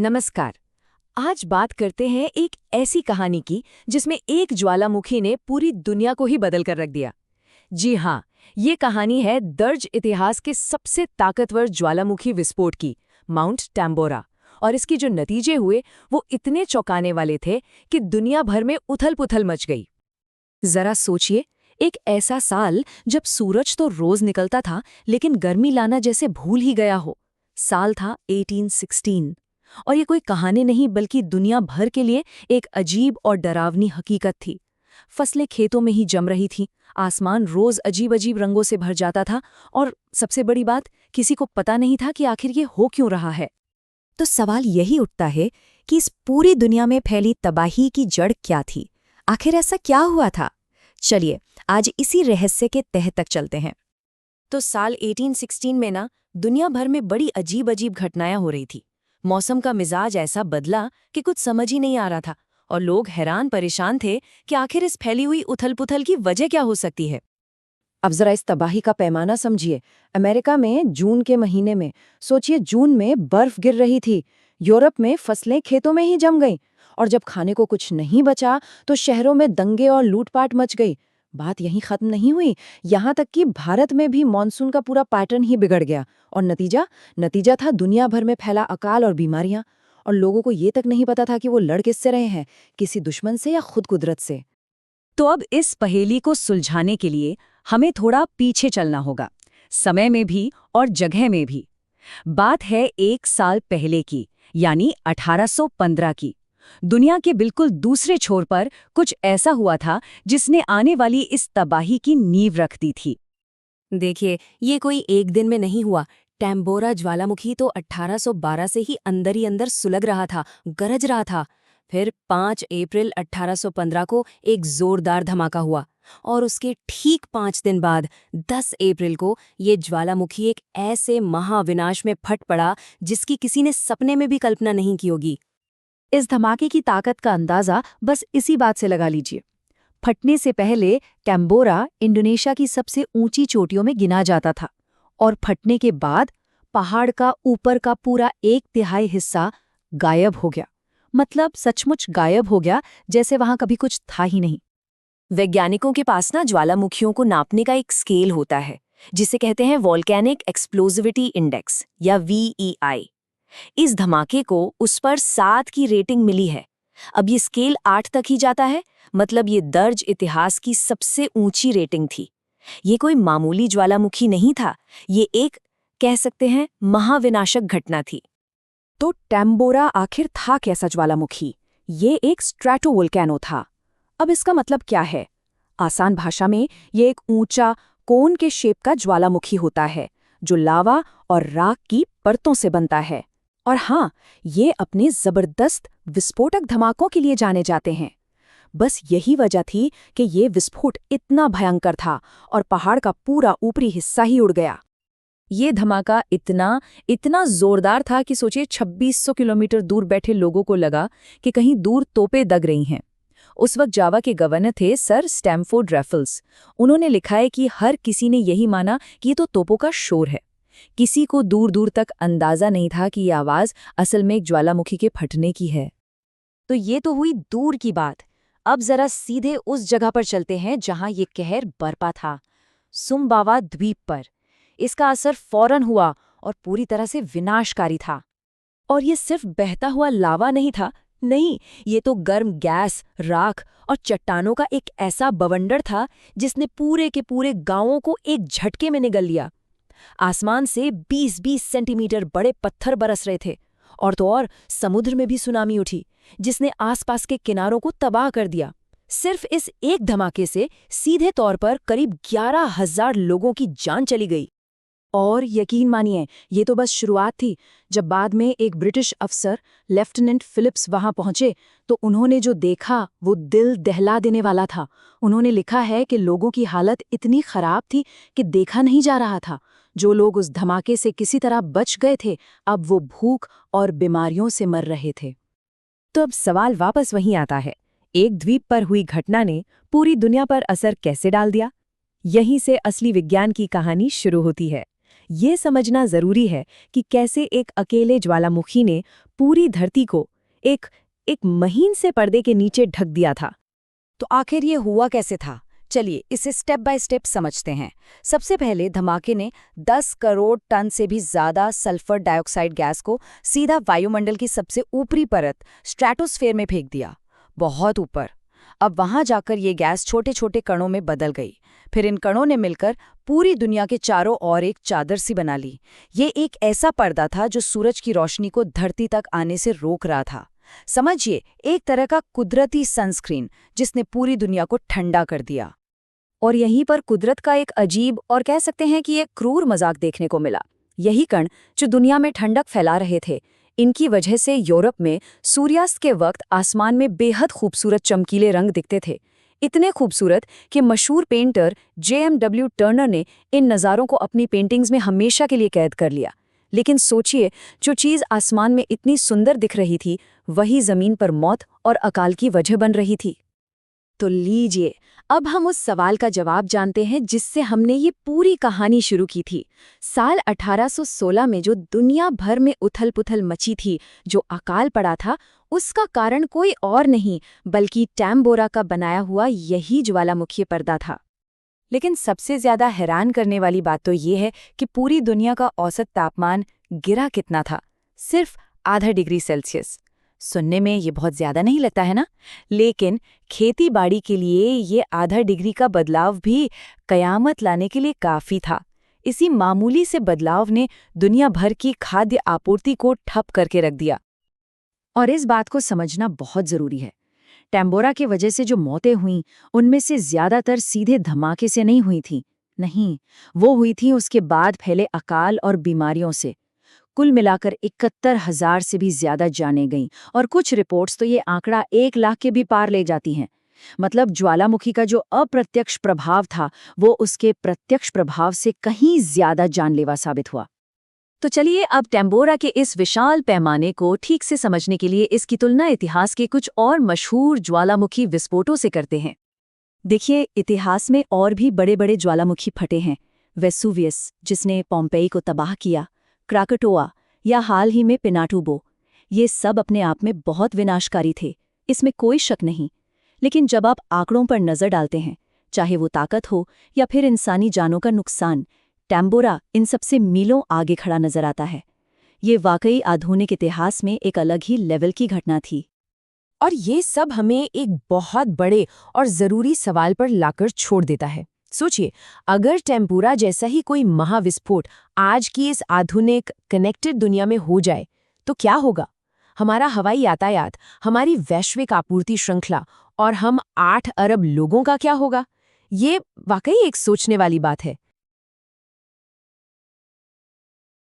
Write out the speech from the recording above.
नमस्कार। आज बात करते हैं एक ऐसी कहानी की जिसमें एक ज्वालामुखी ने पूरी दुनिया को ही बदल कर रख दिया। जी हाँ, ये कहानी है दर्ज इतिहास के सबसे ताकतवर ज्वालामुखी विस्फोट की, माउंट टैम्बोरा। और इसके जो नतीजे हुए वो इतने चौंकाने वाले थे कि दुनिया भर में उथल-पुथल मच गई। जरा सोचिए, एक ऐसा साल जब सूरज तो रोज निकलता था लेकिन गर्मी लाना जैसे भूल ही गया हो। साल था 1816। और ये कोई कहानी नहीं बल्कि दुनिया भर के लिए एक अजीब और डरावनी हकीकत थी। फसलें खेतों में ही जम रही थीं, आसमान रोज अजीब अजीब रंगों से भर जाता था और सबसे बड़ी बात, किसी को पता नहीं था कि आखिर ये हो क्यों रहा है। तो सवाल यही उठता है कि इस पूरी दुनिया में फैली तबाही की जड़ क्या थी? आखिर ऐसा क्या हुआ था? चलिए आज इसी रहस्य के तह तक चलते हैं। तो साल 1816 में ना दुनिया भर में बड़ी अजीब अजीब घटनाएं हो रही थी। मौसम का मिजाज ऐसा बदला कि कुछ समझ ही नहीं आ रहा था और लोग हैरान परेशान थे कि आखिर इस फैली हुई उथल-पुथल की वजह क्या हो सकती है। अब जरा इस तबाही का पैमाना समझिए। अमेरिका में जून के महीने में, सोचिए, जून में बर्फ गिर रही थी। यूरोप में फसलें खेतों में ही जम गईं और जब खाने को कुछ नहीं बचा तो शहरों में दंगे और लूटपाट मच गई। बात यहीं खत्म नहीं हुई, यहाँ तक कि भारत में भी मानसून का पूरा पैटर्न ही बिगड़ गया। और नतीजा था दुनिया भर में फैला अकाल और बीमारियां। और लोगों को ये तक नहीं पता था कि वो लड़ किससे रहे हैं, किसी दुश्मन से या खुद कुदरत से। तो अब इस पहेली को सुलझाने के लिए हमें थोड़ा पीछे चलना होगा, समय में भी और जगह में भी। बात है एक साल पहले की, यानी 1815 की। दुनिया के बिल्कुल दूसरे छोर पर कुछ ऐसा हुआ था जिसने आने वाली इस तबाही की नींव रख दी थी। देखिए, ये कोई एक दिन में नहीं हुआ। टैम्बोरा ज्वालामुखी तो 1812 से ही अंदर सुलग रहा था, गरज रहा था। फिर 5 अप्रैल 1815 को एक जोरदार धमाका हुआ और उसके ठीक 5 दिन बाद 10 अप्रैल को ये ज्वालामुखी एक ऐसे महाविनाश में फट पड़ा जिसकी किसी ने सपने में भी कल्पना नहीं की होगी। इस धमाके की ताकत का अंदाजा बस इसी बात से लगा लीजिए। फटने से पहले टैम्बोरा इंडोनेशिया की सबसे ऊंची चोटियों में गिना जाता था और फटने के बाद पहाड़ का ऊपर का पूरा 1/3 हिस्सा गायब हो गया। मतलब सचमुच गायब हो गया, जैसे वहां कभी कुछ था ही नहीं। वैज्ञानिकों के पास ना ज्वालामुखियों को नापने का एक स्केल होता है जिसे कहते हैं वोल्केनिक एक्सप्लोजिविटी इंडेक्स या VEI। इस धमाके को उस पर 7 की रेटिंग मिली है। अब ये स्केल 8 तक ही जाता है, मतलब ये दर्ज इतिहास की सबसे ऊंची रेटिंग थी। ये कोई मामूली ज्वालामुखी नहीं था, ये एक, कह सकते हैं, महाविनाशक घटना थी। तो टैम्बोरा आखिर था कैसा ज्वालामुखी? ये एक स्ट्रैटोवोल्केनो था। अब इसका मतलब क्या है? आसान भाषा में ये एक ऊंचा कोन के शेप का ज्वालामुखी होता है जो लावा और राख की परतों से बनता है। और हाँ, ये अपने जबरदस्त विस्फोटक धमाकों के लिए जाने जाते हैं। बस यही वजह थी कि ये विस्फोट इतना भयंकर था और पहाड़ का पूरा ऊपरी हिस्सा ही उड़ गया। ये धमाका इतना जोरदार था कि सोचिए 2600 किलोमीटर दूर बैठे लोगों को लगा कि कहीं दूर तोपें दग रही हैं। उस वक्त जावा के गवर्नर थे सर स्टैमफोर्ड रैफल्स। उन्होंने लिखा है कि हर किसी ने यही माना कि ये तो तोपों का शोर है। किसी को दूर दूर तक अंदाजा नहीं था कि ये आवाज असल में एक ज्वालामुखी के फटने की है। तो ये तो हुई दूर की बात। अब जरा सीधे उस जगह पर चलते हैं जहां ये कहर बरपा था, सुम्बावा द्वीप पर। इसका असर फौरन हुआ और पूरी तरह से विनाशकारी था। और ये सिर्फ बहता हुआ लावा नहीं था, नहीं, ये तो गर्म गैस, राख और चट्टानों का एक ऐसा बवंडर था जिसने पूरे के पूरे गांवों को एक झटके में निगल लिया। आसमान से 20-20 सेंटीमीटर बड़े पत्थर बरस रहे थे। और तो और समुद्र में भी सुनामी उठी जिसने आसपास के किनारों को तबाह कर दिया। सिर्फ इस एक धमाके से सीधे तौर पर करीब 11,000 लोगों की जान चली गई। और यकीन मानिए, ये तो बस शुरुआत थी। जब बाद में एक ब्रिटिश अफसर लेफ्टिनेंट फिलिप्स वहां पहुंचे तो उन्होंने जो देखा वो दिल दहला देने वाला था। उन्होंने लिखा है कि लोगों की हालत इतनी खराब थी कि देखा नहीं जा रहा था। जो लोग उस धमाके से किसी तरह बच गए थे, अब वो भूख और बीमारियों से मर रहे थे। तो अब सवाल वापस वहीं आता है, एक द्वीप पर हुई घटना ने पूरी दुनिया पर असर कैसे डाल दिया? यहीं से असली विज्ञान की कहानी शुरू होती है। ये समझना जरूरी है कि कैसे एक अकेले ज्वालामुखी ने पूरी धरती को एक एक महीन से पर्दे के नीचे ढक दिया था। तो आखिर ये हुआ कैसे था? चलिए इसे स्टेप बाय स्टेप समझते हैं। सबसे पहले धमाके ने 10 करोड़ टन से भी ज्यादा सल्फर डाइऑक्साइड गैस को सीधा वायुमंडल की सबसे ऊपरी परत स्ट्रेटोस्फेयर में फेंक दिया, बहुत ऊपर। अब वहां जाकर ये गैस छोटे छोटे कणों में बदल गई। फिर इन कणों ने मिलकर पूरी दुनिया के चारों ओर एक चादर सी बना ली। ये एक ऐसा पर्दा था जो सूरज की रोशनी को धरती तक आने से रोक रहा था। समझिए, एक तरह का कुदरती सनस्क्रीन जिसने पूरी दुनिया को ठंडा कर दिया। और यहीं पर कुदरत का एक अजीब और कह सकते हैं कि एक क्रूर मजाक देखने को मिला। यही कण जो दुनिया में ठंडक फैला रहे थे, इनकी वजह से यूरोप में सूर्यास्त के वक्त आसमान में बेहद खूबसूरत चमकीले रंग दिखते थे। इतने खूबसूरत कि मशहूर पेंटर JMW टर्नर ने इन नज़ारों को अपनी पेंटिंग्स में हमेशा के लिए कैद कर लिया। लेकिन सोचिए, जो चीज़ आसमान में इतनी सुंदर दिख रही थी, वही ज़मीन पर मौत और अकाल की वजह बन रही थी। तो लीजिए, अब हम उस सवाल का जवाब जानते हैं जिससे हमने ये पूरी कहानी शुरू की थी। साल 1816 में जो दुनिया भर में उथल-पुथल मची थी, जो अकाल पड़ा था, उसका कारण कोई और नहीं बल्कि टैम्बोरा का बनाया हुआ यही ज्वालामुखी पर्दा था। लेकिन सबसे ज्यादा हैरान करने वाली बात तो ये है कि पूरी दुनिया का औसत तापमान गिरा कितना था, सिर्फ आधा डिग्री सेल्सियस। सुनने में ये बहुत ज्यादा नहीं लगता है ना? लेकिन खेती बाड़ी के लिए ये आधा डिग्री का बदलाव भी कयामत लाने के लिए काफी था। इसी मामूली से बदलाव ने दुनिया भर की खाद्य आपूर्ति को ठप करके रख दिया। और इस बात को समझना बहुत जरूरी है। टैम्बोरा की वजह से जो मौतें हुईं, उनमें से ज्यादातर सीधे धमाके से नहीं हुई थीं। नहीं, वो हुई थी उसके बाद फैले अकाल और बीमारियों से। कुल मिलाकर 71,000 से भी ज्यादा जानें गईं और कुछ रिपोर्ट्स तो ये आंकड़ा 1 लाख के भी पार ले जाती हैं। मतलब ज्वालामुखी का जो अप्रत्यक्ष प्रभाव था, वो उसके प्रत्यक्ष प्रभाव से कहीं ज्यादा जानलेवा साबित हुआ। तो चलिए अब टैम्बोरा के इस विशाल पैमाने को ठीक से समझने के लिए इसकी तुलना इतिहास के कुछ और मशहूर ज्वालामुखी विस्फोटों से करते हैं। देखिए, इतिहास में और भी बड़े बड़े ज्वालामुखी फटे हैं। वेसुवियस, जिसने पोम्पेई को तबाह किया, क्राकटोआ या हाल ही में पिनाटुबो, ये सब अपने आप में बहुत विनाशकारी थे, इसमें कोई शक नहीं। लेकिन जब आप आंकड़ों पर नजर डालते हैं, चाहे वो ताकत हो या फिर इंसानी जानों का नुकसान, टैम्बोरा इन सबसे मीलों आगे खड़ा नजर आता है। ये वाकई आधुनिक इतिहास में एक अलग ही लेवल की घटना थी। और ये सब हमें एक बहुत बड़े और जरूरी सवाल पर लाकर छोड़ देता है। सोचिए, अगर टैम्बोरा जैसा ही कोई महाविस्फोट आज की इस आधुनिक कनेक्टेड दुनिया में हो जाए तो क्या होगा? हमारा हवाई यातायात, हमारी वैश्विक आपूर्ति श्रृंखला और हम 8 अरब लोगों का क्या होगा? ये वाकई एक सोचने वाली बात है।